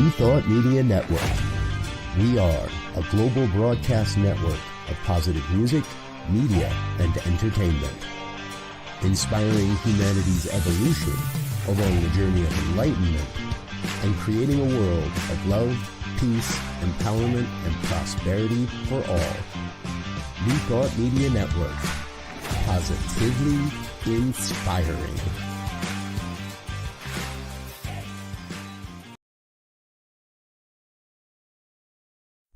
New Thought Media Network. We are a global broadcast network of positive music, media, and entertainment, inspiring humanity's evolution along the journey of enlightenment and creating a world of love, peace, empowerment, and prosperity for all. New Thought Media Network. Positively inspiring.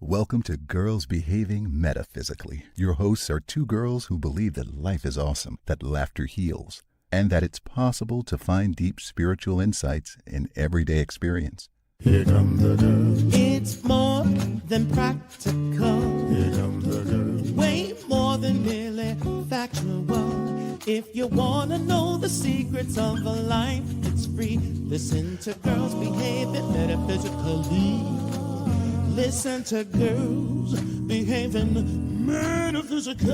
Welcome to Girls Behaving Metaphysically. Your hosts are two girls who believe that life is awesome, that laughter heals, and that it's possible to find deep spiritual insights in everyday experience. Here come the girls. It's more than practical. Here come the girls. Way more than merely factual. If you want to know the secrets of a life, it's free. Listen to Girls Behaving Metaphysically. Listen to Girls Behaving Metaphysically.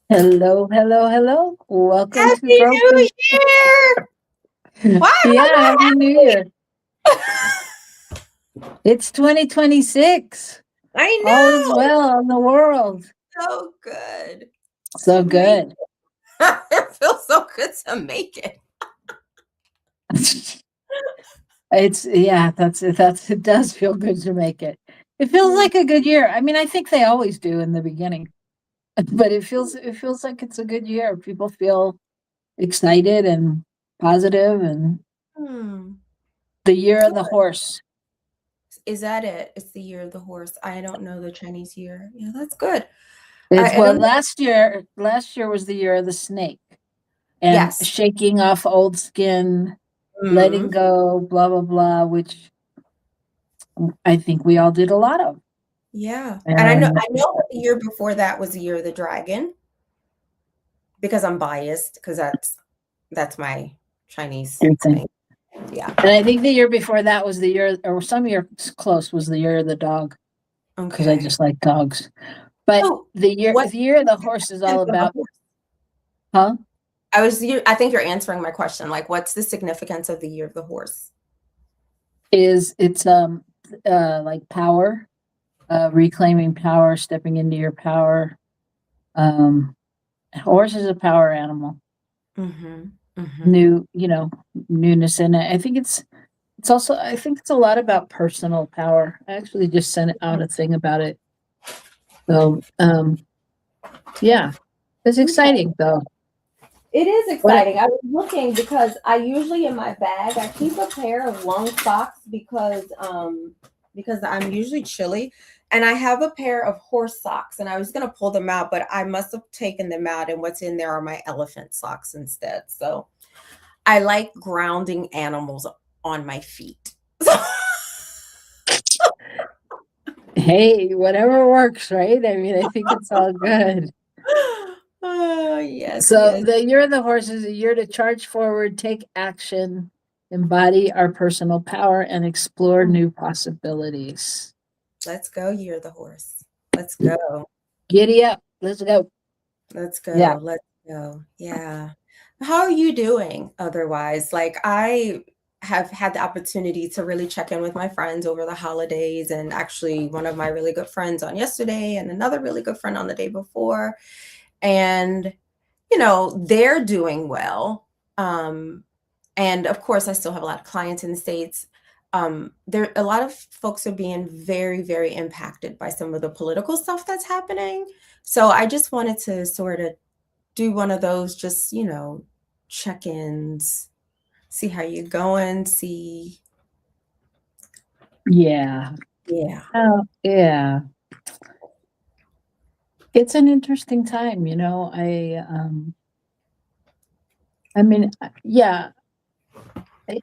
Hello, hello, hello. Welcome Happy to Girls New Year! Wow. Yeah, Happy New Year. It's 2026. I know. All is well in the world. So good. So good. It feels so good to make it. It does feel good to make it. It feels like a good year. I mean, I think they always do in the beginning. But it feels like it's a good year. People feel excited and positive, and the year of the horse. Is that it? It's the year of the horse. I don't know the Chinese year. Yeah, that's good. Last year was the year of the snake, and yes, shaking off old skin, letting go, blah blah blah, which I think we all did a lot of. Yeah, and I know that the year before that was the year of the dragon, because I'm biased, because that's my Chinese thing. Yeah, and I think the year before that was the year, or some year close, was the year of the dog. Okay, because I just like dogs. But the year of the horse is all about, huh? I think you're answering my question. Like, what's the significance of the year of the horse? It's like power. Reclaiming power, stepping into your power. Horse is a power animal. Newness in it. I think it's a lot about personal power. I actually just sent out a thing about it. So, yeah, it's exciting though. It is exciting. I was looking because I usually in my bag I keep a pair of long socks because I'm usually chilly. And I have a pair of horse socks, and I was going to pull them out, but I must have taken them out, and what's in there are my elephant socks instead. So I like grounding animals on my feet. Hey, whatever works, right? I mean, I think it's all good. Yes. So the year of the horse is a year to charge forward, take action, embody our personal power, and explore new possibilities. Let's go, year of the horse. Let's go. Giddy up. Let's go. Let's go. Yeah. Let's go. Yeah. How are you doing otherwise? Like, I have had the opportunity to really check in with my friends over the holidays, and actually one of my really good friends on yesterday and another really good friend on the day before. And, they're doing well. And of course, I still have a lot of clients in the States. There a lot of folks are being very, very impacted by some of the political stuff that's happening. So I just wanted to sort of do one of those, just, check-ins, see how you're going, see. Yeah. Yeah. Oh, yeah. It's an interesting time,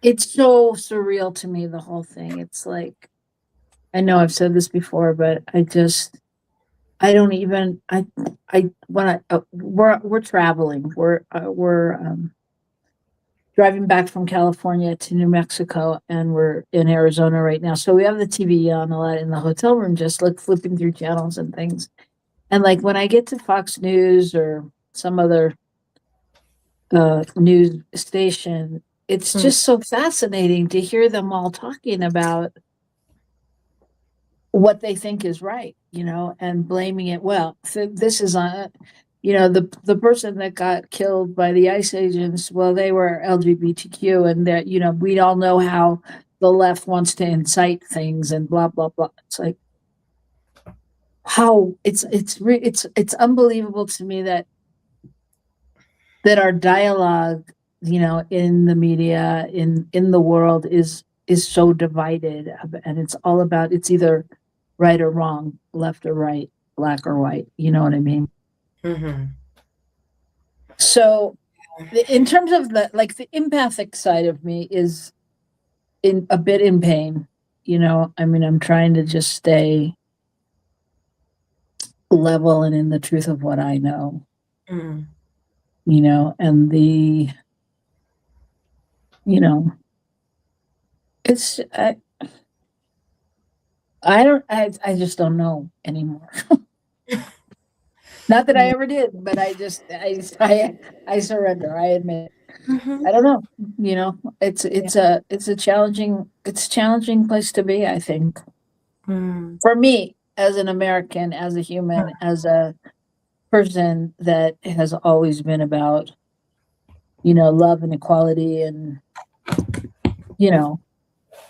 it's so surreal to me, the whole thing. It's like, I know I've said this before, but we're traveling. We're driving back from California to New Mexico, and we're in Arizona right now. So we have the TV on a lot in the hotel room, just flipping through channels and things. And like when I get to Fox News or some other news station, it's just so fascinating to hear them all talking about what they think is right, and blaming it. Well, this is on, the person that got killed by the ICE agents. Well, they were LGBTQ, and that we all know how the left wants to incite things and blah blah blah. It's like how it's unbelievable to me that our dialogue, in the media, in the world is so divided, and it's all about, it's either right or wrong, left or right, black or white. You know what I mean? Mm-hmm. So in terms of the empathic side of me is a bit in pain. I mean, I'm trying to just stay level and in the truth of what I know. Mm. And it's I just don't know anymore. Not that I ever did, but I surrender. I admit. Mm-hmm. I don't know. It's a challenging place to be, I think. For me, as an American, as a human, as a person that has always been about, love and equality, and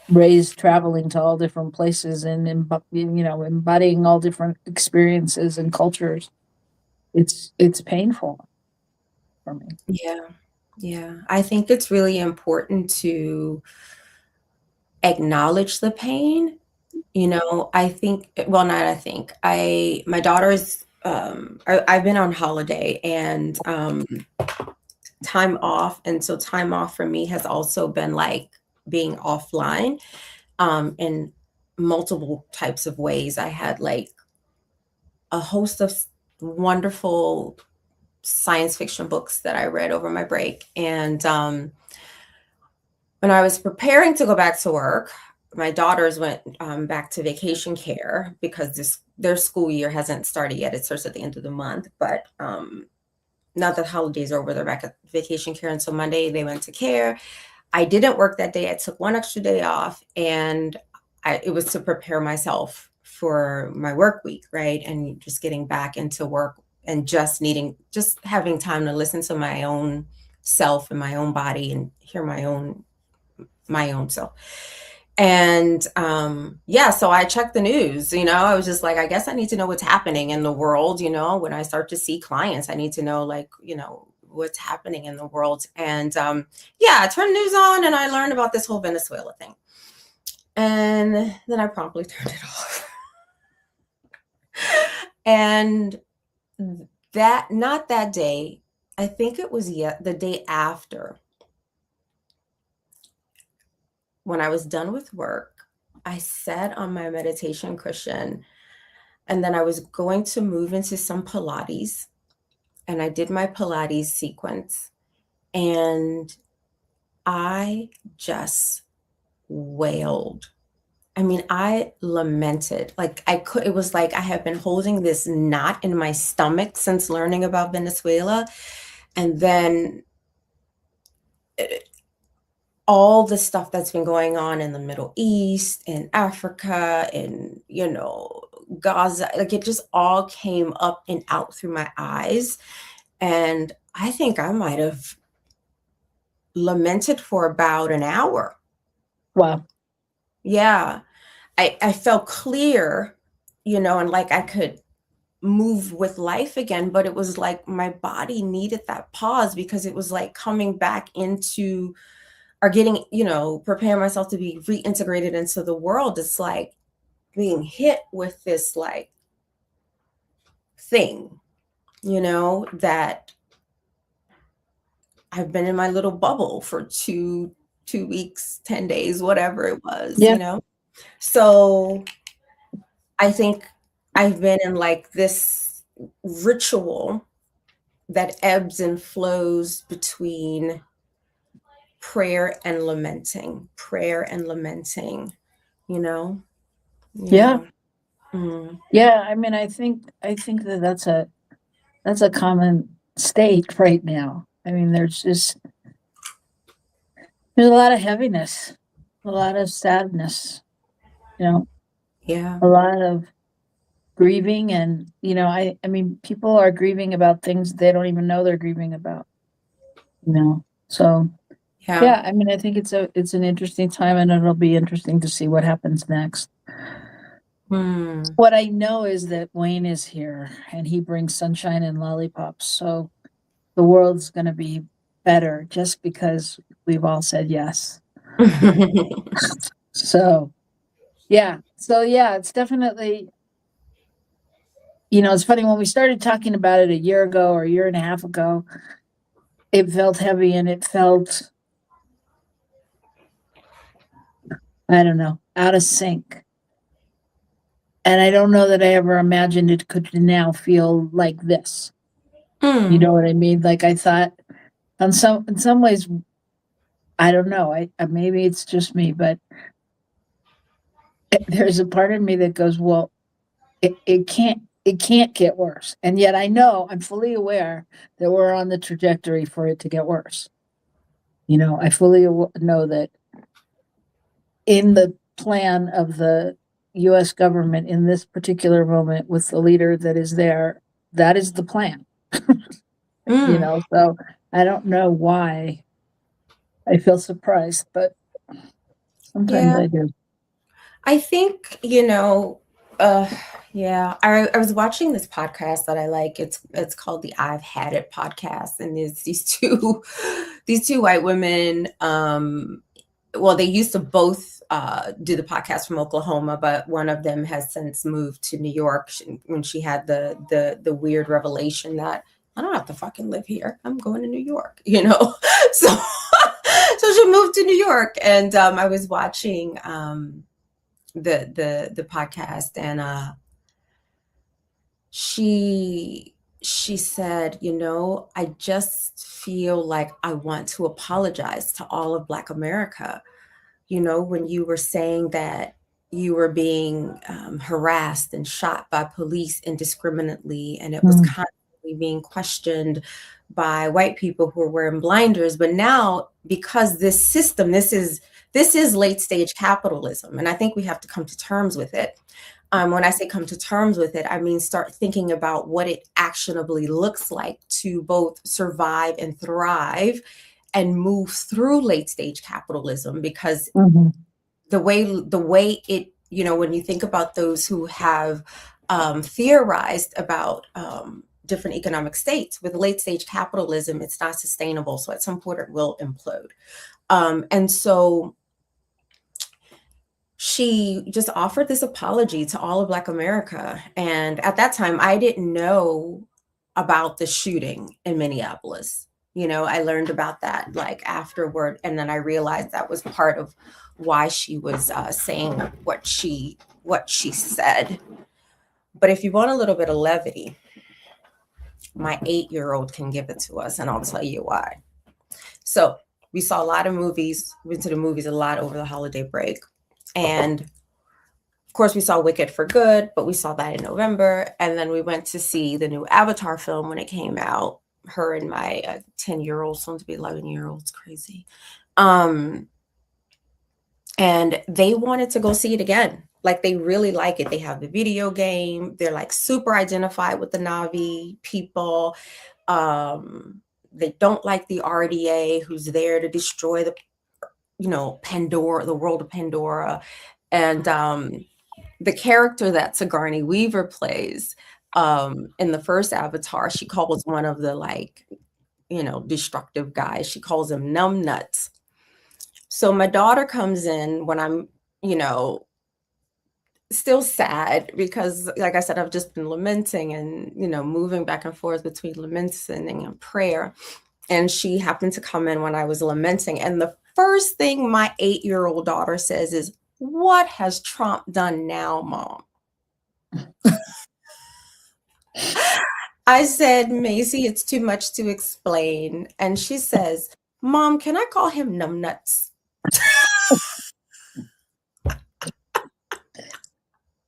raised traveling to all different places and embodying all different experiences and cultures. It's painful for me. Yeah. I think it's really important to acknowledge the pain. My daughter's, I've been on holiday and time off. And so time off for me has also been like being offline in multiple types of ways. I had like a host of wonderful science fiction books that I read over my break. And when I was preparing to go back to work, my daughters went back to vacation care because their school year hasn't started yet. It starts at the end of the month, but now that holidays are over, they're back at vacation care. And so Monday they went to care. I didn't work that day. I took one extra day off, and it was to prepare myself for my work week, right? And just getting back into work and just having time to listen to my own self and my own body and hear my own self. And so I checked the news. I was just like, I guess I need to know what's happening in the world. When I start to see clients, I need to know, what's happening in the world. And I turned the news on and I learned about this whole Venezuela thing. And then I promptly turned it off. And not that day, I think it was the day after. When I was done with work, I sat on my meditation cushion, and then I was going to move into some Pilates, and I did my Pilates sequence, and I just wailed. I mean, I lamented. It was like I have been holding this knot in my stomach since learning about Venezuela. And then all the stuff that's been going on in the Middle East, in Africa, in, Gaza, it just all came up and out through my eyes. And I think I might have lamented for about an hour. Wow. Yeah. I felt clear, and like I could move with life again, but it was like my body needed that pause because it was like coming back into, or getting, preparing myself to be reintegrated into the world. It's like being hit with this like thing, that I've been in my little bubble for two weeks, 10 days, whatever it was, So I think I've been in like this ritual that ebbs and flows between prayer and lamenting, Yeah. Yeah, I mean, I think that that's a common state right now. I mean, there's a lot of heaviness, a lot of sadness, you know, Yeah. a lot of grieving, and I mean, people are grieving about things they don't even know they're grieving about, So Yeah. yeah, I mean, I think it's an interesting time, and it'll be interesting to see what happens next. What I know is that Wayne is here, and he brings sunshine and lollipops. So the world's going to be better just because we've all said yes. So yeah, it's definitely, it's funny, when we started talking about it a year ago or a year and a half ago, it felt heavy, and it felt, I don't know, out of sync. And I don't know that I ever imagined it could now feel like this. You know what I mean? Like, I thought in some ways, I don't know, I maybe it's just me, but there's a part of me that goes, well, it can't get worse. And yet I'm fully aware that we're on the trajectory for it to get worse. I fully know that in the plan of the US government in this particular moment, with the leader that is there, that is the plan. So I don't know why I feel surprised, but sometimes I do. I think, yeah, I was watching this podcast that I like. It's called the I've Had It podcast. And there's these two white women. Well, they used to both do the podcast from Oklahoma, but one of them has since moved to New York when she had the weird revelation that I don't have to fucking live here. I'm going to New York, So so she moved to New York, and I was watching the podcast, and she said, I just feel like I want to apologize to all of Black America. When you were saying that you were being harassed and shot by police indiscriminately, and it was constantly being questioned by white people who were wearing blinders. But now, because this system, this is late stage capitalism, and I think we have to come to terms with it. When I say come to terms with it, I mean start thinking about what it actionably looks like to both survive and thrive and move through late stage capitalism. Because the way it, when you think about those who have theorized about different economic states, with late stage capitalism, it's not sustainable. So at some point it will implode. And so she just offered this apology to all of Black America. And at that time, I didn't know about the shooting in Minneapolis. I learned about that like afterward. And then I realized that was part of why she was saying what she said. But if you want a little bit of levity, my 8-year-old can give it to us, and I'll tell you why. So we saw a lot of movies, went to the movies a lot over the holiday break. And of course, we saw Wicked for Good, but we saw that in November. And then we went to see the new Avatar film when it came out. Her and my 10-year-old, soon to be 11-year-old, it's crazy. And they wanted to go see it again. Like, they really like it. They have the video game. They're like super identified with the Na'vi people. They don't like the RDA, who's there to destroy the Pandora, the world of Pandora. And the character that Sigourney Weaver plays in the first Avatar, she calls one of the destructive guys, she calls him numbnuts. So my daughter comes in when I'm, still sad, because like I said, I've just been lamenting and, moving back and forth between lamenting and prayer. And she happened to come in when I was lamenting. And the first thing my 8-year-old daughter says is, "What has Trump done now, Mom?" I said, "Macy, it's too much to explain." And she says, "Mom, can I call him numbnuts?"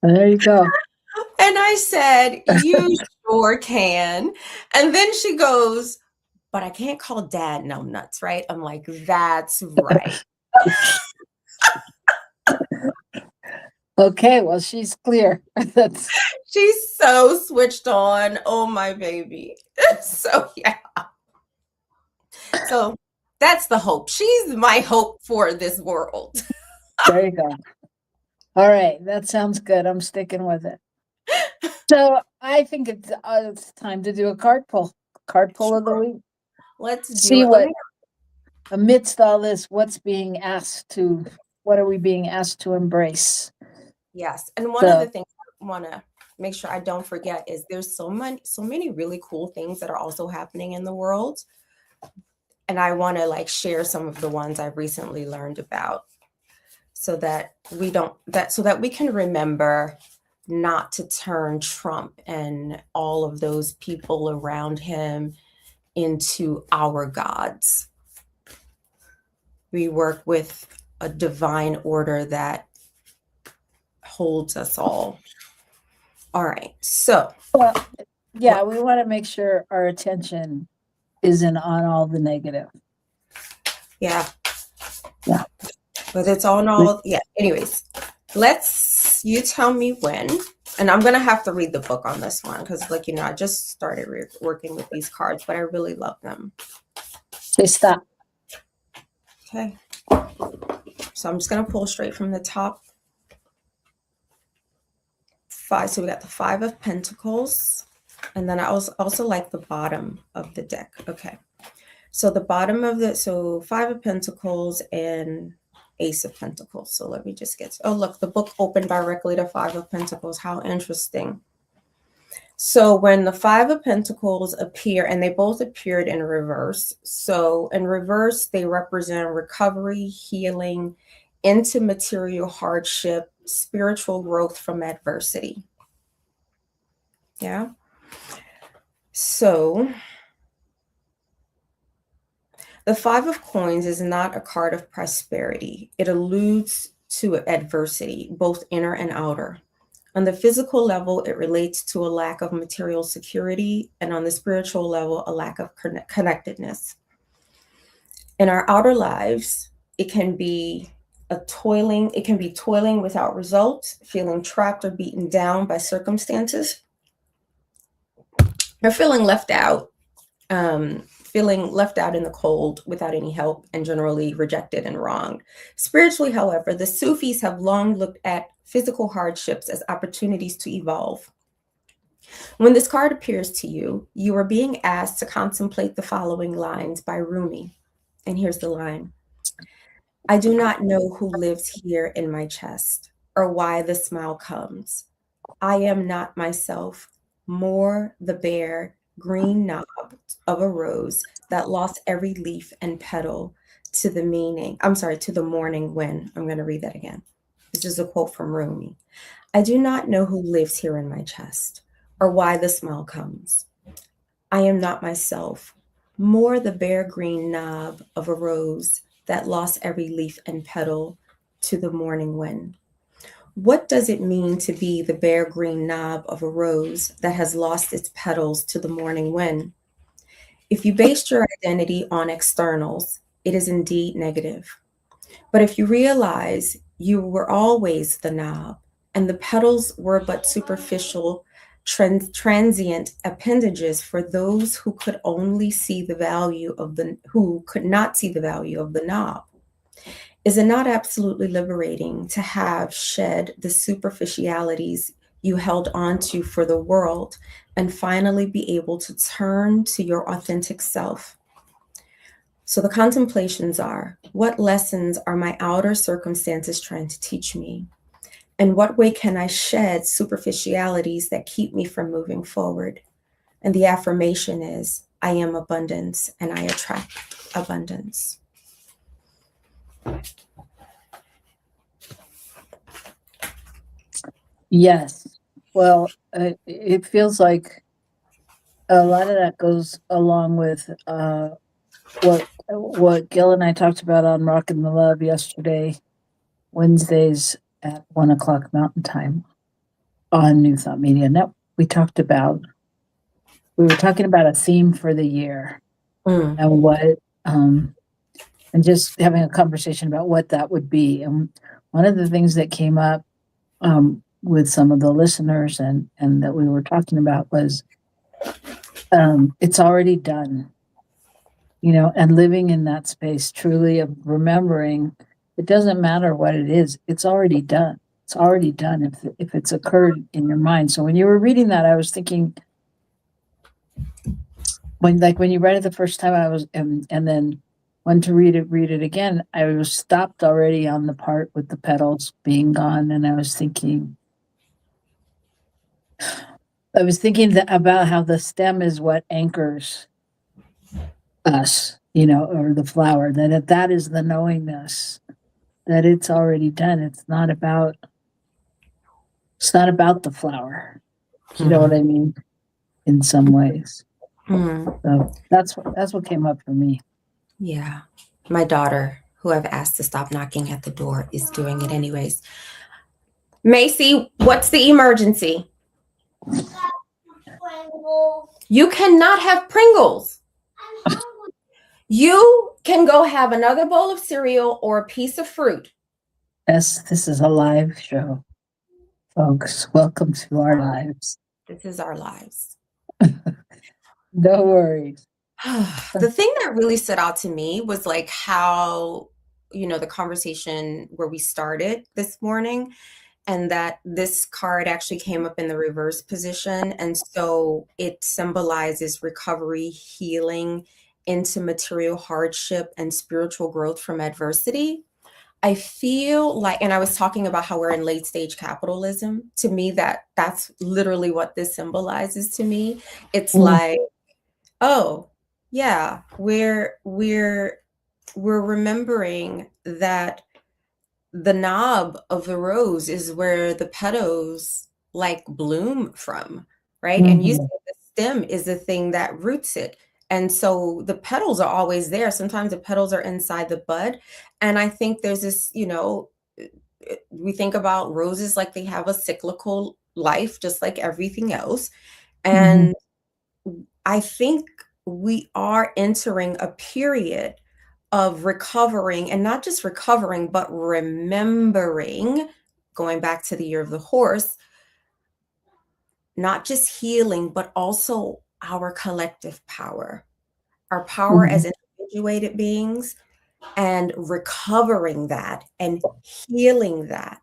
There you go. I said, you sure can. And then she goes, but I can't call dad numbnuts, right? I'm like, that's right. Okay, well, she's clear. That's She's so switched on. Oh, my baby. So, yeah. So that's the hope. She's my hope for this world. there you go. All right, that sounds good. I'm sticking with it. So I think it's time to do a card pull. Card pull of the week. Let's do See it. what amidst all this, what are we being asked to embrace? Yes. And one of the things I want to make sure I don't forget is there's so many really cool things that are also happening in the world. And I want to like share some of the ones I've recently learned about so that we can remember not to turn Trump and all of those people around him into our gods. We work with a divine order that holds us all. All right. So, yeah, we want to make sure our attention isn't on all the negative. Yeah. Yeah. But it's on all, yeah. Anyways, you tell me when, and I'm going to have to read the book on this one because, like, I just started working with these cards, but I really love them. Say stop. Okay. So I'm just going to pull straight from the top. 5. So we got the 5 of Pentacles. And then I also like the bottom of the deck. Okay. So the bottom of 5 of Pentacles and Ace of Pentacles. So let me just look, the book opened directly to 5 of Pentacles. How interesting. So when the 5 of Pentacles appear, and they both appeared in reverse. So in reverse, they represent recovery, healing, into material hardship, spiritual growth from adversity. Yeah. So the 5 of Coins is not a card of prosperity. It alludes to adversity, both inner and outer. On the physical level, it relates to a lack of material security, and on the spiritual level, a lack of connectedness. In our outer lives, it can be toiling without results, feeling trapped or beaten down by circumstances, or feeling left out in the cold without any help, and generally rejected and wronged. Spiritually, however, the Sufis have long looked at physical hardships as opportunities to evolve. When this card appears to you, you are being asked to contemplate the following lines by Rumi. And here's the line. I do not know who lives here in my chest, or why the smile comes. I am not myself, more the bare green knob of a rose that lost every leaf and petal to the morning wind. I'm going to read that again. This is a quote from Rumi. I do not know who lives here in my chest, or why the smile comes. I am not myself, more the bare green knob of a rose that lost every leaf and petal to the morning wind. What does it mean to be the bare green knob of a rose that has lost its petals to the morning wind? If you based your identity on externals, it is indeed negative. But if you realize you were always the knob and the petals were but superficial, transient appendages for those who could only see the value of who could not see the value of the knob, is it not absolutely liberating to have shed the superficialities you held onto for the world and finally be able to turn to your authentic self? So the contemplations are, what lessons are my outer circumstances trying to teach me? And what way can I shed superficialities that keep me from moving forward? And the affirmation is, I am abundance and I attract abundance. Yes. Well, it feels like a lot of that goes along with what Gil and I talked about on Rockin' the Love yesterday, Wednesdays at 1:00 Mountain Time on New Thought Media Network. we were talking about a theme for the year and what, and just having a conversation about what that would be. And one of the things that came up with some of the listeners and that we were talking about was it's already done, and living in that space truly of remembering it doesn't matter what it is, it's already done. It's already done if it's occurred in your mind. So when you were reading that, I was thinking, when you read it the first time, I was, and then when to read it again, I was stopped already on the part with the petals being gone, and I was thinking about how the stem is what anchors us, or the flower. That is the knowingness that it's already done. It's not about the flower. You know what I mean? In some ways. So that's what came up for me. Yeah. My daughter, who I've asked to stop knocking at the door, is doing it anyways. Macy, what's the emergency? You cannot have Pringles. You can go have another bowl of cereal or a piece of fruit. Yes, this is a live show, folks. Welcome to our lives. This is our lives. No worries. The thing that really stood out to me was like how, the conversation where we started this morning, and that this card actually came up in the reverse position. And so it symbolizes recovery, healing into material hardship and spiritual growth from adversity. I feel like, and I was talking about how we're in late stage capitalism. To me, that's literally what this symbolizes to me. It's like, oh yeah, we're remembering that the knob of the rose is where the petals like bloom from, right? And you said the stem is the thing that roots it. And so the petals are always there. Sometimes the petals are inside the bud. And I think there's this, we think about roses like they have a cyclical life, just like everything else. And I think we are entering a period of recovering, and not just recovering, but remembering, going back to the year of the horse, not just healing, but also our collective power, our power as individuated beings, and recovering that and healing that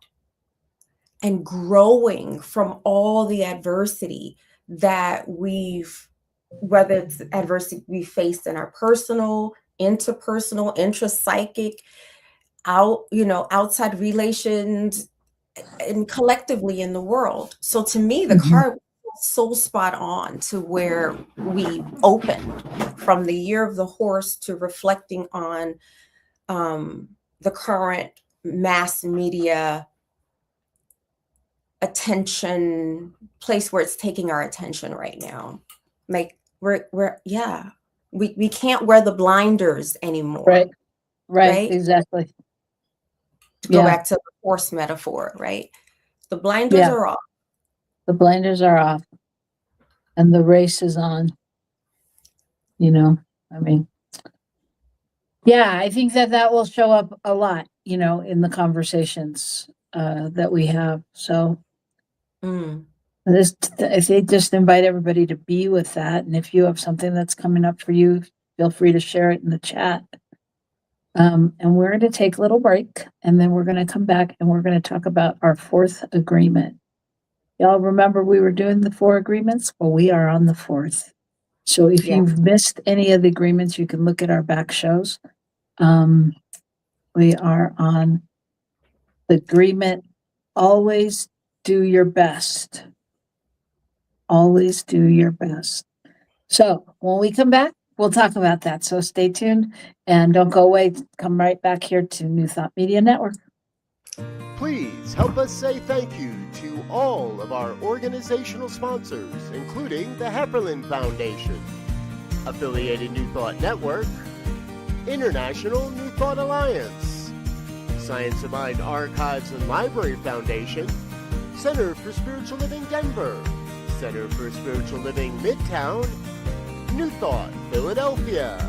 and growing from all the adversity that whether it's adversity we faced in our personal, interpersonal, intrapsychic, outside relations, and collectively in the world. So to me, the card was so spot on to where we opened from the year of the horse to reflecting on the current mass media attention place where it's taking our attention right now. Like we can't wear the blinders anymore. Right, exactly. To go back to the horse metaphor, right? The blinders are off. The blinders are off and the race is on. I think that will show up a lot, in the conversations that we have. So I think just invite everybody to be with that. And if you have something that's coming up for you, feel free to share it in the chat. And we're going to take a little break, and then we're going to come back and we're going to talk about our fourth agreement. Y'all remember we were doing the 4 agreements? Well, we are on the 4th. So if you've missed any of the agreements, you can look at our back shows. We are on the agreement, always do your best. Always do your best. So when we come back, we'll talk about that. So stay tuned and don't go away. Come right back here to New Thought Media Network. Please help us say thank you to all of our organizational sponsors, including the Hepperlin Foundation, Affiliated New Thought Network, International New Thought Alliance, Science of Mind Archives and Library Foundation, Center for Spiritual Living Denver, Center for Spiritual Living Midtown, New Thought, Philadelphia.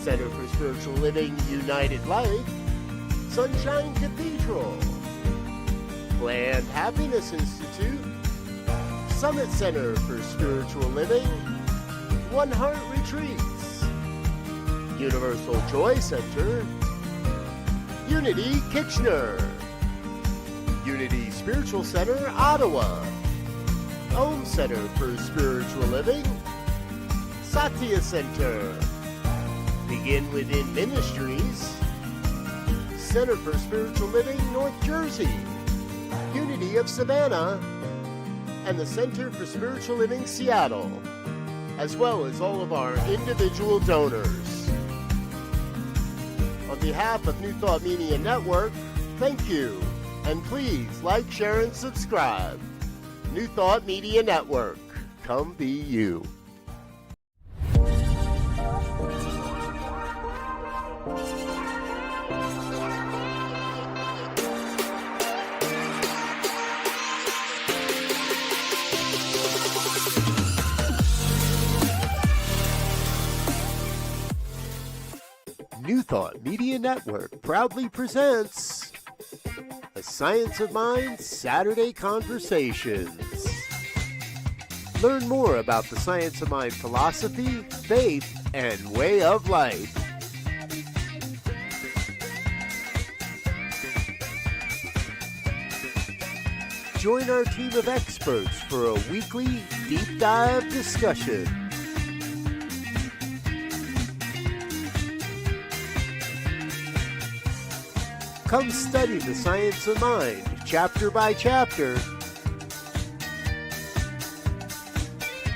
Center for Spiritual Living United Life, Sunshine Cathedral. Planned Happiness Institute, Summit Center for Spiritual Living, One Heart Retreats, Universal Joy Center, Unity Kitchener, Unity Spiritual Center, Ottawa, Om Center for Spiritual Living, Satya Center, Begin Within Ministries, Center for Spiritual Living, North Jersey, Unity of Savannah, and the Center for Spiritual Living, Seattle, as well as all of our individual donors. On behalf of New Thought Media Network, thank you, and please like, share, and subscribe. New Thought Media Network, come be you. New Thought Media Network proudly presents A Science of Mind Saturday Conversations. Learn more about the Science of Mind philosophy, faith, and way of life. Join our team of experts for a weekly deep dive discussion. Come study the science of mind, chapter by chapter,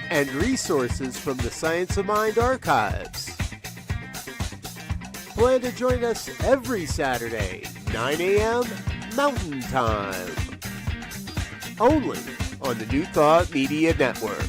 and resources from the Science of Mind archives. Plan to join us every Saturday, 9 a.m. Mountain Time, only on the New Thought Media Network.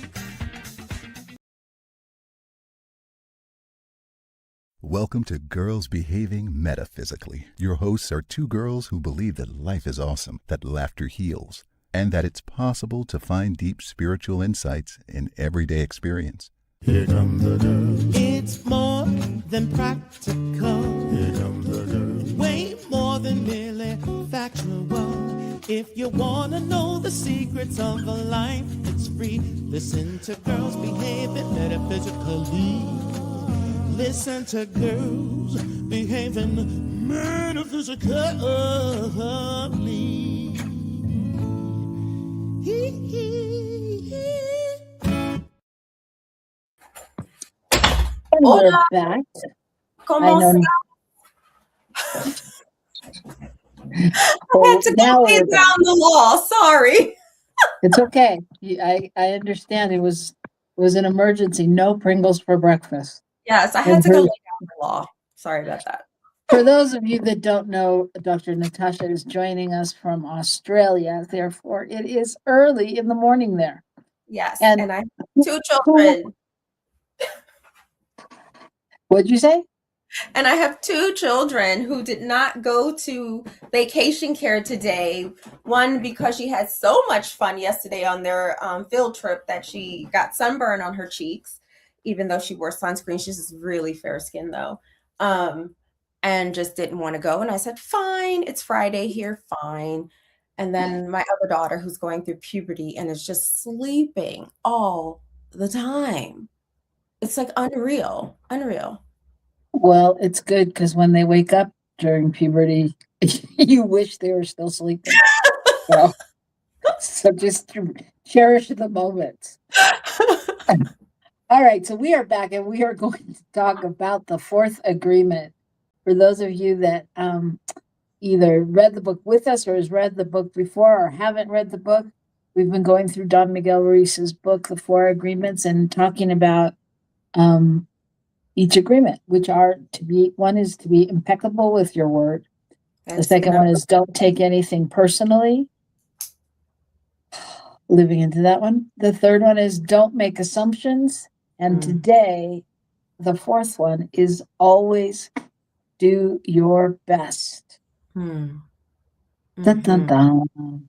Welcome to Girls Behaving Metaphysically. Your hosts are two girls who believe that life is awesome, that laughter heals, and that it's possible to find deep spiritual insights in everyday experience. Here come the girls. It's more than practical. Here come the girls. Way more than merely factual. If you want to know the secrets of a life, it's free. Listen to Girls Behaving Metaphysically. Listen to Girls Behaving Metaphysically. And we're back. ¿Cómo I know. I had to go lay down the law. Sorry. It's okay. I understand. It was an emergency. No Pringles for breakfast. Yes, I had to go lay down the law. Sorry about that. For those of you that don't know, Dr. Natasha is joining us from Australia. Therefore, it is early in the morning there. Yes, and I have two children. What'd you say? And I have two children who did not go to vacation care today. One, because she had so much fun yesterday on their field trip that she got sunburn on her cheeks, even though she wore sunscreen. She's just really fair skinned though. And just didn't want to go. And I said, fine, it's Friday here, fine. And then my other daughter, who's going through puberty and is just sleeping all the time. It's like unreal. Well, it's good because when they wake up during puberty, you wish they were still sleeping. So just cherish the moments. All right, so we are back and we are going to talk about the fourth agreement. For those of you that either read the book with us or has read the book before or haven't read the book, we've been going through Don Miguel Ruiz's book, The Four Agreements, and talking about each agreement, which are one is to be impeccable with your word. The second one is don't take anything personally. Living into that one. The third one is don't make assumptions. And today, the fourth one is always do your best. Dun, dun, dun.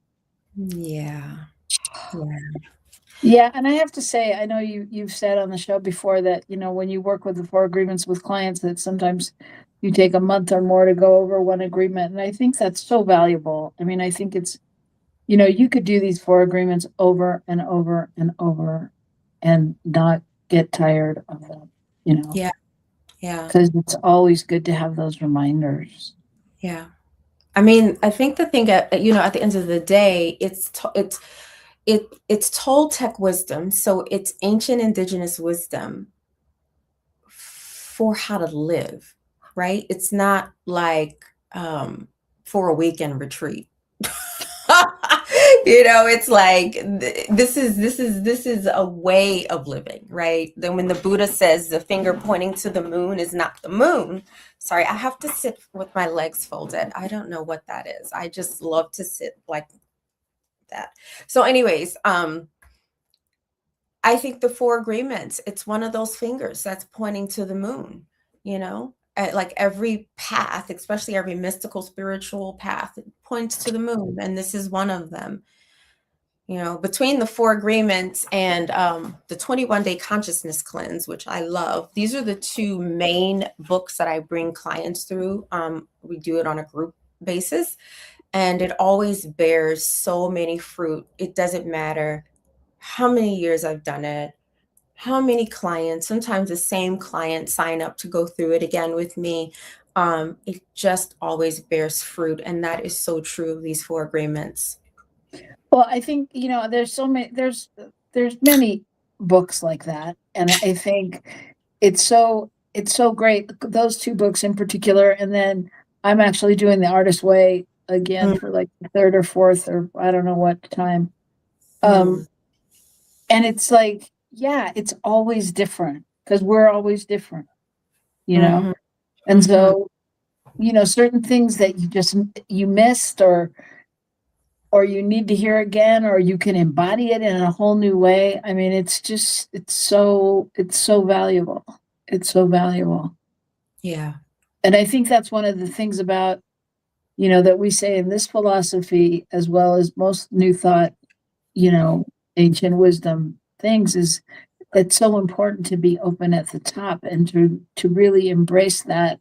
Yeah. Yeah, and I have to say, I know you've said on the show before that, when you work with the 4 agreements with clients, that sometimes you take a month or more to go over one agreement. And I think that's so valuable. I mean, I think it's, you could do these 4 agreements over and over and over and not get tired of them, Yeah. Yeah. because it's always good to have those reminders. Yeah. I mean, I think the thing at the end of the day, it's Toltec wisdom. So it's ancient indigenous wisdom for how to live, right? It's not like for a weekend retreat. It's like this is a way of living, right? Then when the Buddha says the finger pointing to the moon is not the moon. Sorry, I have to sit with my legs folded. I don't know what that is. I just love to sit like that. So anyways, I think the 4 agreements, it's one of those fingers that's pointing to the moon, like every path, especially every mystical spiritual path, it points to the moon, and this is one of them. Between the 4 agreements and the 21-day consciousness cleanse, which I love, these are the 2 main books that I bring clients through. We do it on a group basis, and it always bears so many fruit. It doesn't matter how many years I've done it, how many clients, sometimes the same client sign up to go through it again with me. It just always bears fruit. And that is so true of these 4 agreements. Well, I think, there's so many, there's many books like that. And I think it's so great, those 2 books in particular. And then I'm actually doing The Artist Way again for like the 3rd or 4th, or I don't know what time. And it's like, yeah, it's always different because we're always different, And so, certain things that you missed or you need to hear again, or you can embody it in a whole new way. I mean, it's so valuable. It's so valuable. Yeah. And I think that's one of the things about, that we say in this philosophy, as well as most New Thought, ancient wisdom things, is it's so important to be open at the top and to really embrace that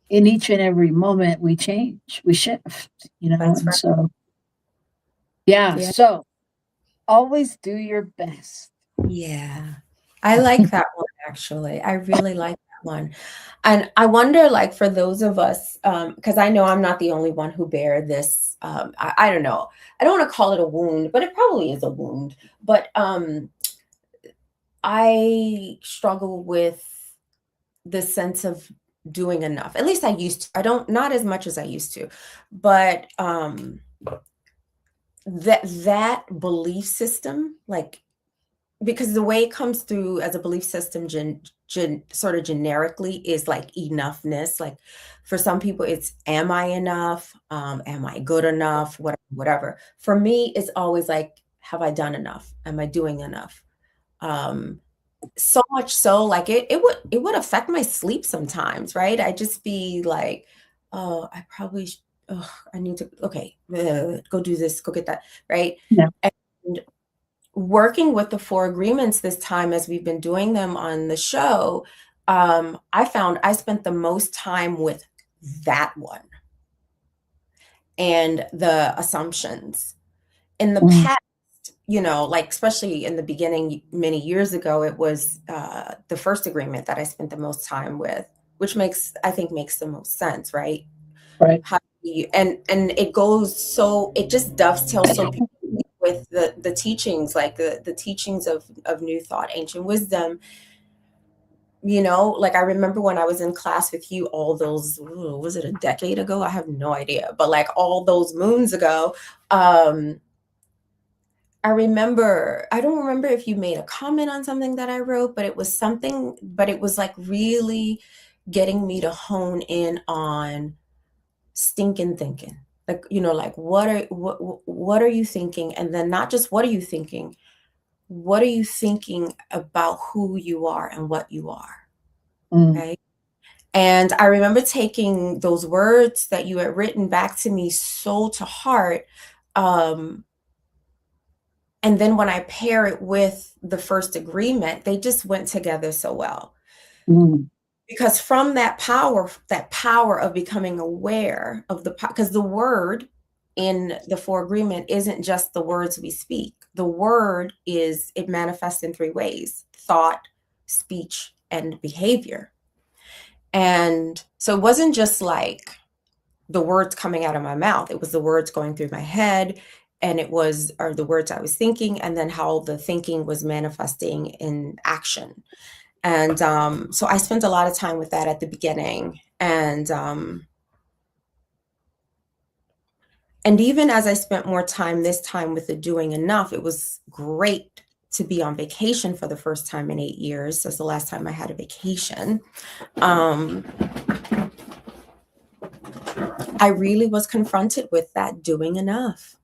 in each and every moment we change, we shift, That's and right. so Yeah. so always do your best. Yeah. I like that one, actually. I really like that one. And I wonder, like, for those of us, because I know I'm not the only one who bear this, I don't know. I don't want to call it a wound, but it probably is a wound. But I struggle with the sense of doing enough. At least I used to. I don't, not as much as I used to. But that belief system, like, because the way it comes through as a belief system sort of generically is like enoughness. Like for some people it's, am I enough? Am I good enough? Whatever. For me, it's always like, have I done enough? Am I doing enough? So much so, like it would affect my sleep sometimes, right? I'd just be like, oh, I probably I need to, okay, go do this, go get that, right? Yeah. And working with the 4 agreements this time, as we've been doing them on the show, I found I spent the most time with that one and the assumptions. In the past, like especially in the beginning, many years ago, it was the 1st agreement that I spent the most time with, which I think makes the most sense, right? Right. And it goes, so it just dovetails so beautifully with the teachings, like the teachings of New Thought, ancient wisdom. Like I remember when I was in class with you all those, was it a decade ago? I have no idea, but like all those moons ago, I don't remember if you made a comment on something that I wrote, but it was something, but it was like really getting me to hone in on stinking thinking. Like, like what are you thinking? And then not just what are you thinking about who you are and what you are. Right. And I remember taking those words that you had written back to me so to heart. And then when I pair it with the first agreement, they just went together so well. Because from that power of becoming aware of because the word in the four agreement isn't just the words we speak. The word it manifests in three ways: thought, speech, and behavior. And so it wasn't just like the words coming out of my mouth. It was the words going through my head, and or the words I was thinking, and then how the thinking was manifesting in action. And so I spent a lot of time with that at the beginning. And even as I spent more time this time with the doing enough, it was great to be on vacation for the first time in 8 years. That's the last time I had a vacation. I really was confronted with that doing enough.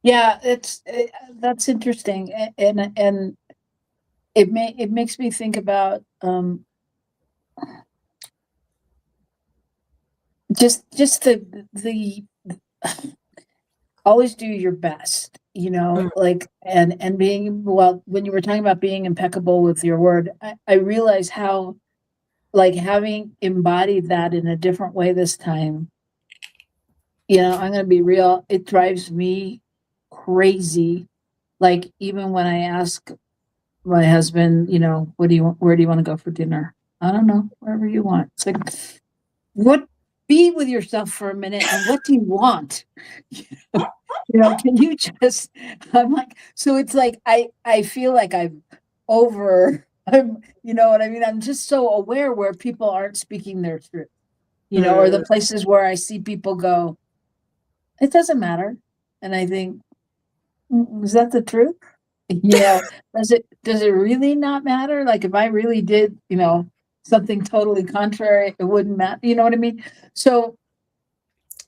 Yeah, that's interesting. And it makes me think about just the always do your best, like, and being, well, when you were talking about being impeccable with your word, I realize how, like, having embodied that in a different way this time, I'm going to be real, it drives me crazy. Like, even when I ask my husband, where do you want to go for dinner? I don't know, wherever you want. It's like, be with yourself for a minute, and what do you want? Can you just, I'm like, so it's like, I feel like I'm, you know what I mean? I'm just so aware where people aren't speaking their truth, or the places where I see people go, it doesn't matter. And I think, is that the truth? Does it really not matter? Like, if I really did, something totally contrary, it wouldn't matter. You know what I mean? So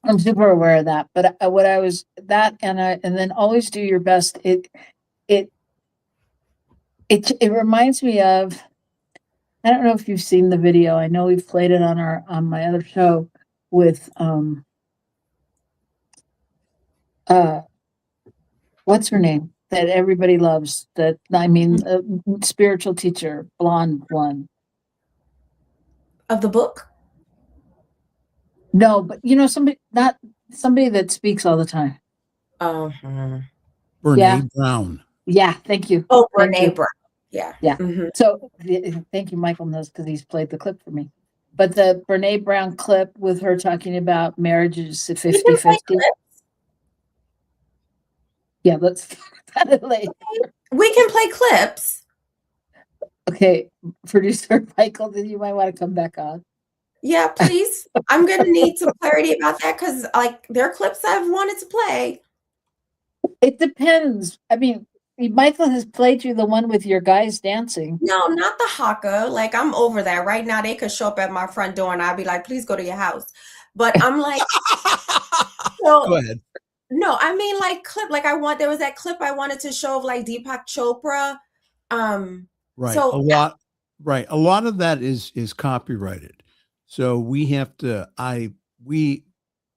I'm super aware of that. But what I was that, and then always do your best. It reminds me of, I don't know if you've seen the video. I know we've played it on my other show with what's her name that everybody loves, spiritual teacher, blonde one. Of the book? No, but somebody that speaks all the time. Brene Brown. Yeah, thank you. Oh, Brene Brown. Yeah. Mm-hmm. So thank you, Michael knows, because he's played the clip for me. But the Brene Brown clip with her talking about marriages at 50-50. Yeah, let's cut it later. We can play clips. Okay, producer Michael, then you might want to come back on. Yeah, please. I'm going to need some clarity about that, because there are clips I've wanted to play. It depends. I mean, Michael has played you the one with your guys dancing. No, not the haka. Like, I'm over that. Right now, they could show up at my front door and I'd be like, please go to your house. But I'm like, go ahead. No, I mean, clip. There was that clip I wanted to show of Deepak Chopra. Right. So A lot of that is copyrighted. So we have to, I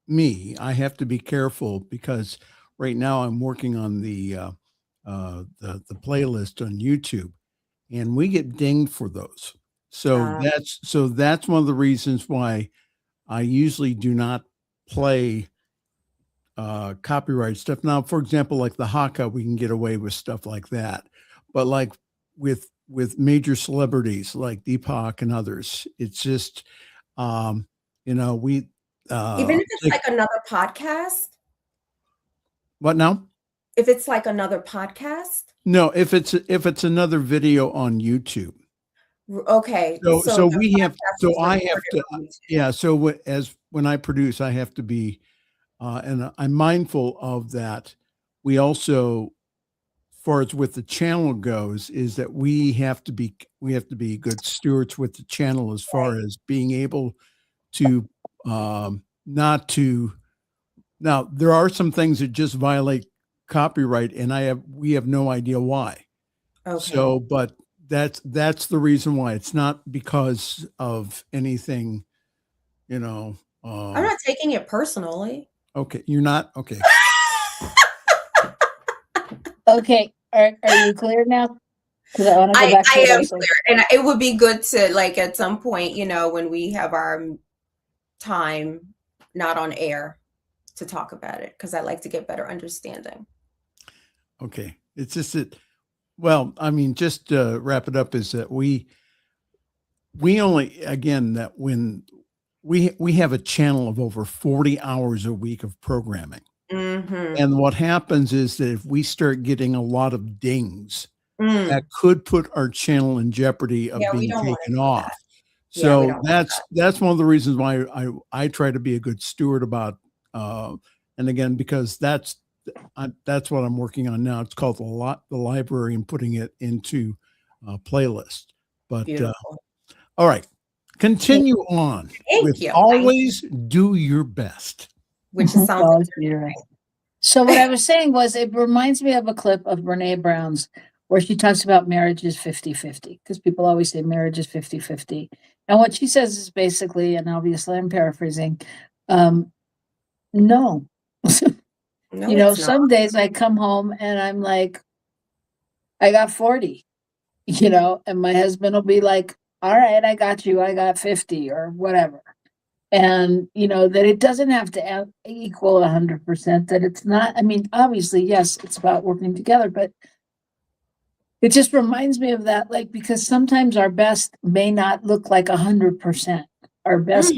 have to be careful, because right now I'm working on the playlist on YouTube, and we get dinged for those. So that's one of the reasons why I usually do not play copyright stuff. Now, for example, like the haka, we can get away with stuff like that, but like with major celebrities like Deepak and others, it's just we even if it's another podcast. What now? If it's another podcast? No, if it's another video on YouTube. Okay. So we have, so I have to, yeah. So when I produce, I have to be, and I'm mindful of that. We also, as far as with the channel goes, is that we have to be good stewards with the channel, as far as being able to, not to, now there are some things that just violate copyright, and we have no idea why. Okay. So, but that's the reason why. It's not because of anything, I'm not taking it personally. Okay. You're not? Okay. Okay, are you clear now? Because I want to go back to I what I am was saying. clear, and it would be good to, like, at some point, when we have our time not on air, to talk about it, because I like to get better understanding. Okay. It's just that, well, I mean, just to wrap it up, is that we only, again, that when we have a channel of over 40 hours a week of programming. Mm-hmm. And what happens is that if we start getting a lot of dings, Mm. that could put our channel in jeopardy of Yeah, we being don't wanna taken do off. that. Yeah, we So don't want that's one of the reasons why I try to be a good steward about, and again, because that's what I'm working on now. It's called the library, and putting it into a playlist. But Beautiful. all right, continue on Thank with you. always do your best. Which Mhm. sounds Always do your best. So what I was saying was, it reminds me of a clip of Brene Brown's where she talks about marriage is 50-50, because people always say marriage is 50-50. And what she says is basically, and obviously I'm paraphrasing, no. no, You know, it's not. some days I come home and I'm like, I got 40, and my husband will be like, all right, I got you, I got 50 or whatever. And, that it doesn't have to equal 100%, that it's not, I mean, obviously, yes, it's about working together, but it just reminds me of that, like, because sometimes our best may not look like 100%. Our best,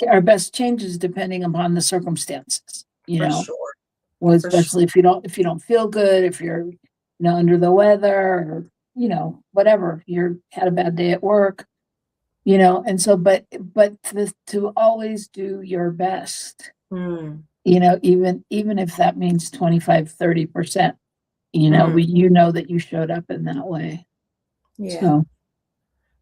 our best changes depending upon the circumstances, For sure. well, For especially if you don't feel good, if you're, under the weather, or, whatever, had a bad day at work, and so, but to always do your best, Mm. even if that means 25-30%, that you showed up in that way. Yeah. So,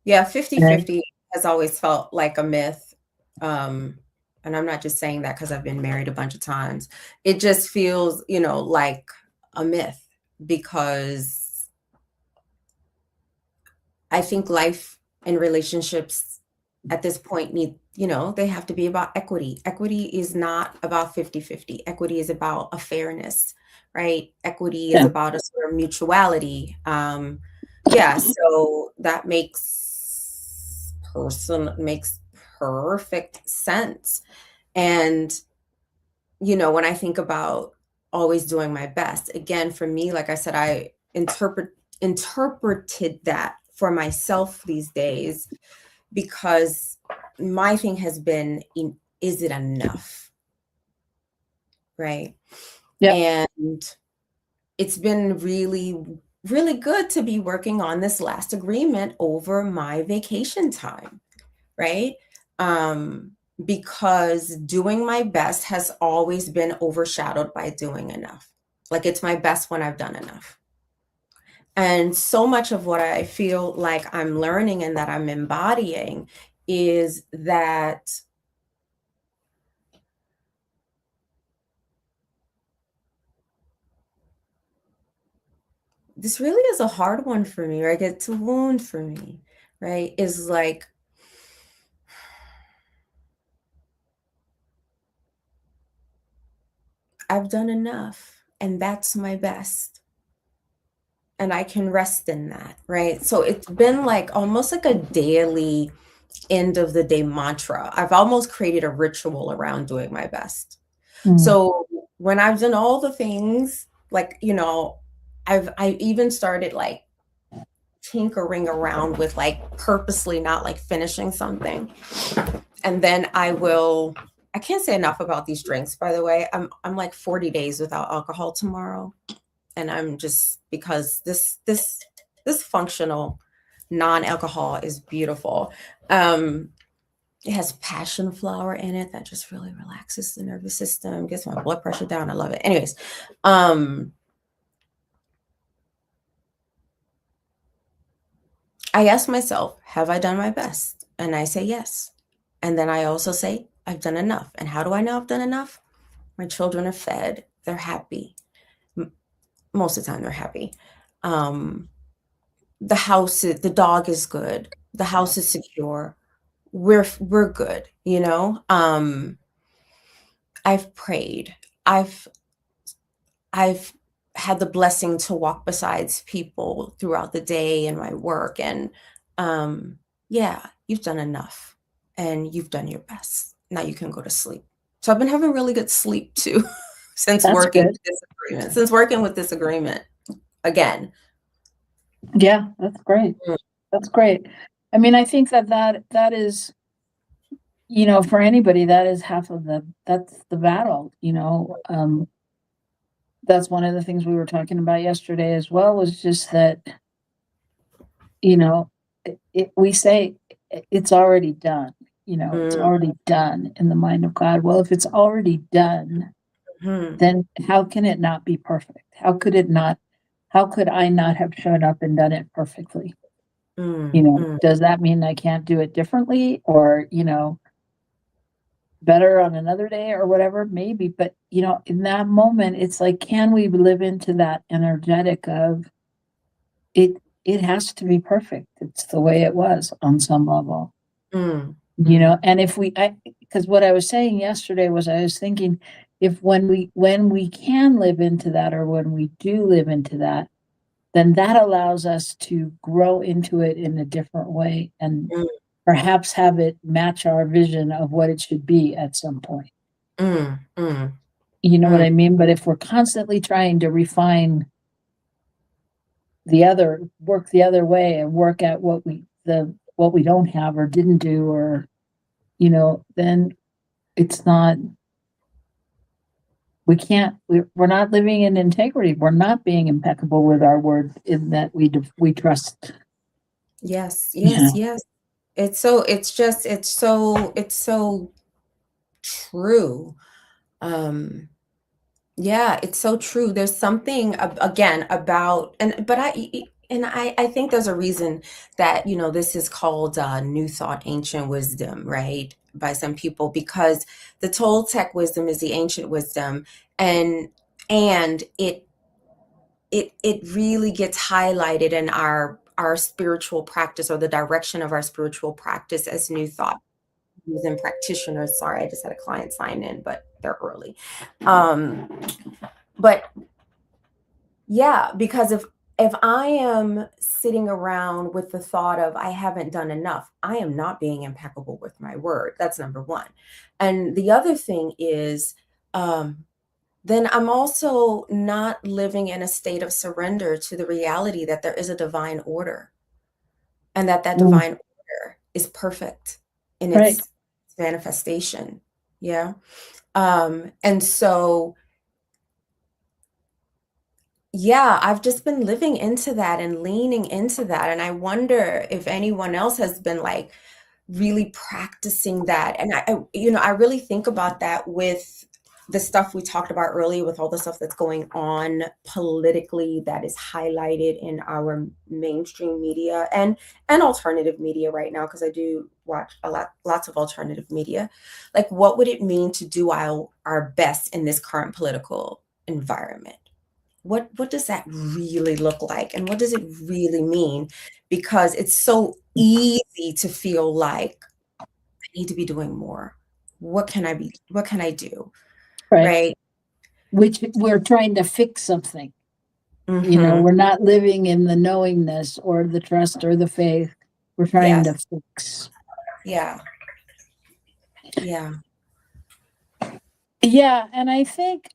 Yeah, 50-50 has always felt like a myth. And I'm not just saying that because I've been married a bunch of times. It just feels, like a myth, because I think life and relationships at this point need, they have to be about equity. Equity is not about 50-50. Equity is about a fairness, right? Equity is about a sort of mutuality. So that makes perfect sense. And, when I think about always doing my best, again, for me, like I said, I interpreted that for myself these days, because my thing has been, is it enough? Right. Yeah. And it's been really, really good to be working on this last agreement over my vacation time. Right. Because doing my best has always been overshadowed by doing enough. Like, it's my best when I've done enough. And so much of what I feel like I'm learning and that I'm embodying is that this really is a hard one for me, right? It's a wound for me, right? Is like, I've done enough, and that's my best. And I can rest in that, right? So it's been like almost like a daily end of the day mantra. I've almost created a ritual around doing my best. So when I've done all the things, like, I even started like tinkering around with like purposely not like finishing something. And then I can't say enough about these drinks, by the way. I'm like 40 days without alcohol tomorrow. And I'm just, because this functional non-alcohol is beautiful. It has passion flower in it that just really relaxes the nervous system, gets my blood pressure down. I love it. Anyways, I ask myself, have I done my best? And I say yes. And then I also say, I've done enough. And how do I know I've done enough? My children are fed. They're happy. Most of the time they're happy. The dog is good. The house is secure. We're good, I've prayed. I've had the blessing to walk beside people throughout the day and my work. And yeah, you've done enough and you've done your best. Now you can go to sleep. So I've been having really good sleep too since That's working good. with this agreement, again. Yeah, that's great. That's great. I mean, I think that is, for anybody, that is half of that's the battle, that's one of the things we were talking about yesterday as well, was just that, we say it's already done, it's already done in the mind of God. Well, if it's already done, then how can it not be perfect? How could I not have shown up and done it perfectly? Does that mean I can't do it differently or, better on another day or whatever? Maybe, but in that moment, it's like, can we live into that energetic of it has to be perfect. It's the way it was on some level, and if because what I was saying yesterday was I was thinking if when we can live into that, or when we do live into that, then that allows us to grow into it in a different way and perhaps have it match our vision of what it should be at some point. You know what I mean? But if we're constantly trying to refine work the other way and work at what we don't have or didn't do, or, then it's not, we're not living in integrity. We're not being impeccable with our word in that we trust. Yes. It's so true. Yeah, it's so true. There's something again about, I think there's a reason that, this is called New Thought, Ancient Wisdom, right? By some people, because the Toltec wisdom is the ancient wisdom, and it really gets highlighted in our spiritual practice, or the direction of our spiritual practice, as New Thought and practitioners. Sorry, I just had a client sign in, but they're early. But yeah, because if I am sitting around with the thought of I haven't done enough, I am not being impeccable with my word. That's number one. And the other thing is, then I'm also not living in a state of surrender to the reality that there is a divine order, and that divine order is perfect in its manifestation. Yeah. And so, yeah, I've just been living into that and leaning into that. And I wonder if anyone else has been like really practicing that. And I really think about that with the stuff we talked about earlier, with all the stuff that's going on politically that is highlighted in our mainstream media and alternative media right now, because I do watch lots of alternative media. Like, what would it mean to do our best in this current political environment? What does that really look like? And what does it really mean? Because it's so easy to feel like I need to be doing more. What can I do? Right. Which we're trying to fix something. We're not living in the knowingness or the trust or the faith. We're trying to fix. Yeah. And I think,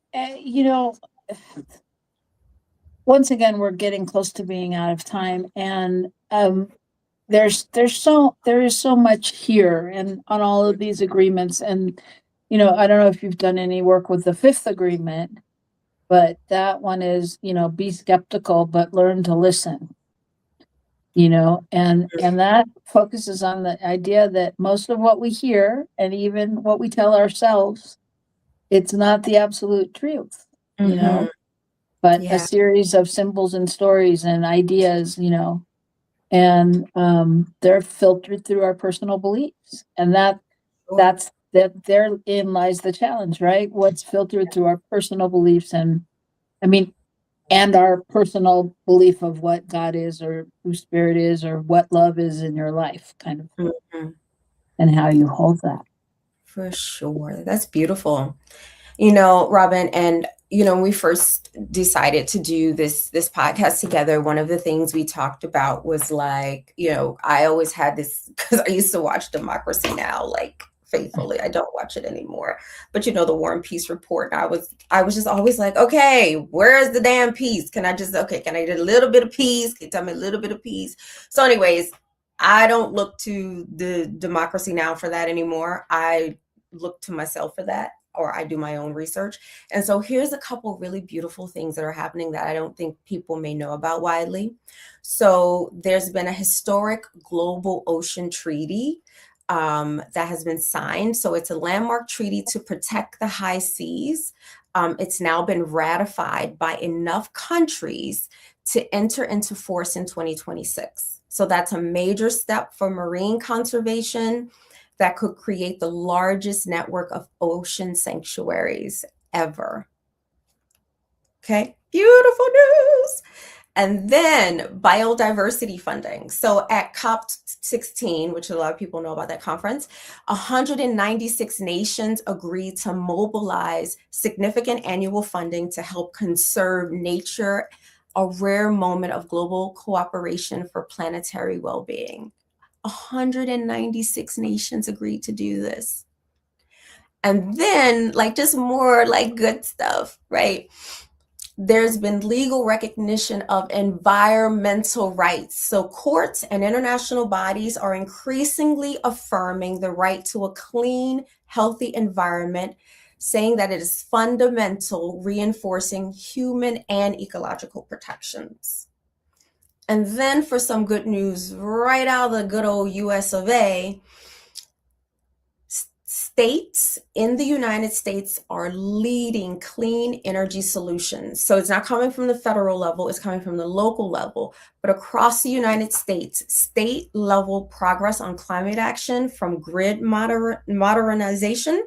once again, we're getting close to being out of time, and there is so much here and on all of these agreements. And I don't know if you've done any work with the fifth agreement, but that one is, be skeptical, but learn to listen, and that focuses on the idea that most of what we hear, and even what we tell ourselves, it's not the absolute truth, but a series of symbols and stories and ideas, and they're filtered through our personal beliefs. And that's therein lies the challenge, right? What's filtered through our personal beliefs, and our personal belief of what God is, or who Spirit is, or what love is in your life, kind of, and how you hold that. For sure. That's beautiful. Robyn, and when we first decided to do this podcast together, one of the things we talked about was like, I always had this, because I used to watch Democracy Now! Like faithfully. I don't watch it anymore. But the War and Peace Report, and I was just always like, okay, where's the damn peace? Can I get a little bit of peace? Can you tell me a little bit of peace? So anyways, I don't look to the Democracy Now! For that anymore. I look to myself for that, or I do my own research. And so here's a couple really beautiful things that are happening that I don't think people may know about widely. So there's been a historic global ocean treaty that has been signed. So it's a landmark treaty to protect the high seas. It's now been ratified by enough countries to enter into force in 2026. So that's a major step for marine conservation that could create the largest network of ocean sanctuaries ever. Okay, beautiful news. And then biodiversity funding. So at COP16, which a lot of people know about that conference, 196 nations agreed to mobilize significant annual funding to help conserve nature, a rare moment of global cooperation for planetary well-being. 196 nations agreed to do this. And then just more good stuff, right? There's been legal recognition of environmental rights. So courts and international bodies are increasingly affirming the right to a clean, healthy environment, saying that it is fundamental, reinforcing human and ecological protections. And then for some good news, right out of the good old US of A, states in the United States are leading clean energy solutions. So it's not coming from the federal level, it's coming from the local level. But across the United States, state level progress on climate action, from grid modernization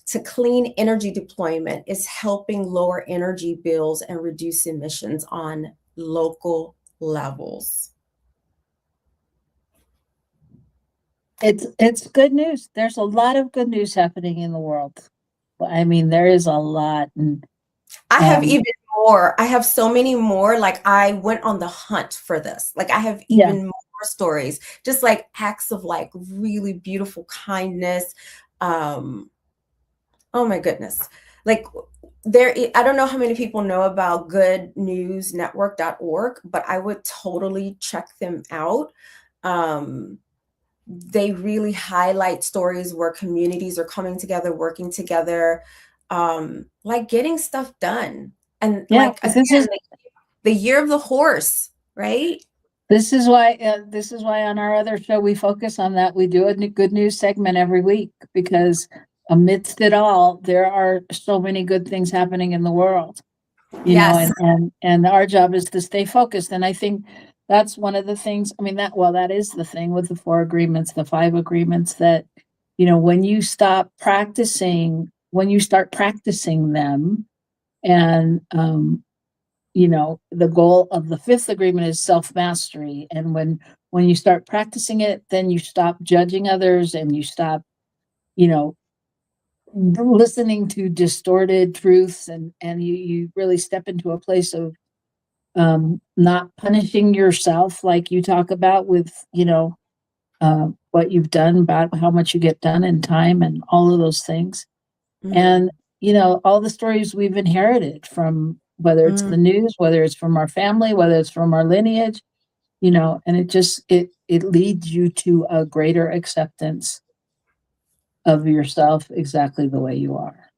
to clean energy deployment, is helping lower energy bills and reduce emissions on local levels. It's good news. There's a lot of good news happening in the world. I mean, there is a lot. And I have even more. I have so many more. I went on the hunt for this. I have even more stories, just acts of really beautiful kindness. Oh my goodness. I don't know how many people know about goodnewsnetwork.org, but I would totally check them out. They really highlight stories where communities are coming together, working together, getting stuff done. And again, the year of the horse, right? This is why on our other show we focus on that. We do a good news segment every week, because amidst it all, there are so many good things happening in the world. You know, and our job is to stay focused. And I think that's one of the things. I mean, that is the thing with the 4 agreements, the 5 agreements, that, when you start practicing them, and, the goal of the 5th agreement is self-mastery. And when you start practicing it, then you stop judging others, and you stop, listening to distorted truths, and you really step into a place of not punishing yourself, like you talk about with what you've done, about how much you get done in time, and all of those things. Mm-hmm. And all the stories we've inherited from, whether it's the news, whether it's from our family, whether it's from our lineage, and it leads you to a greater acceptance of yourself exactly the way you are.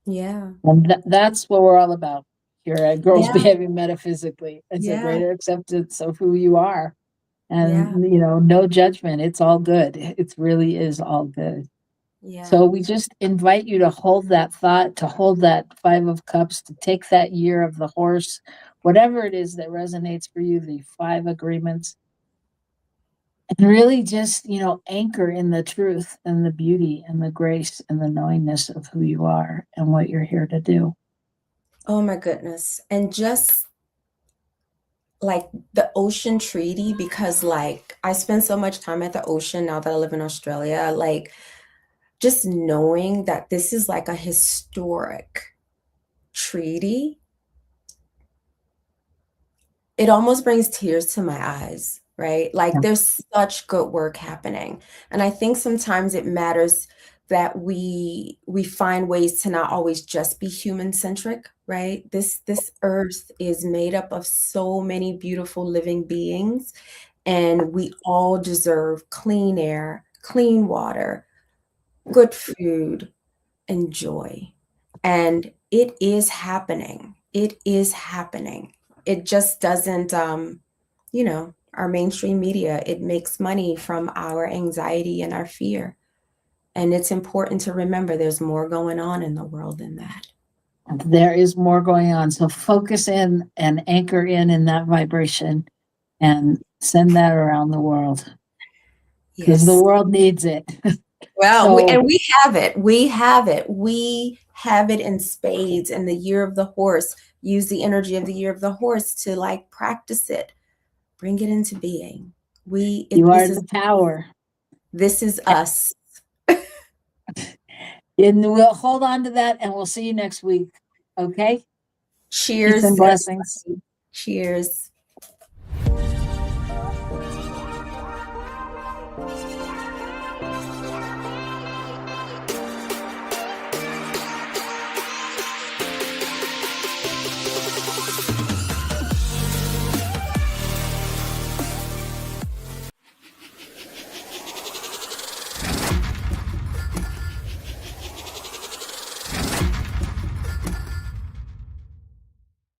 Yeah. And that's what we're all about here at Girls Behaving Metaphysically. It's a greater acceptance of who you are. And, no judgment. It's all good. It really is all good. Yeah. So we just invite you to hold that thought, to hold that 5 of Cups, to take that year of the horse, whatever it is that resonates for you, the 5 agreements, and really just, anchor in the truth and the beauty and the grace and the knowingness of who you are and what you're here to do. Oh my goodness. And just the ocean treaty, because I spend so much time at the ocean now that I live in Australia, just knowing that this is a historic treaty, it almost brings tears to my eyes, right? Like there's such good work happening. And I think sometimes it matters that we find ways to not always just be human centric, right? This earth is made up of so many beautiful living beings, and we all deserve clean air, clean water, good food, and joy. And it is happening. It is happening. It just doesn't, our mainstream media, it makes money from our anxiety and our fear. And it's important to remember there's more going on in the world than that. There is more going on. So focus in and anchor in that vibration and send that around the world. Because the world needs it. Well, we have it. We have it. We have it in spades. In the year of the horse, use the energy of the year of the horse to like practice it. Bring it into being. You are the power. This is us. And we'll hold on to that, and we'll see you next week. Okay? Cheers. Peace and blessings. Cheers.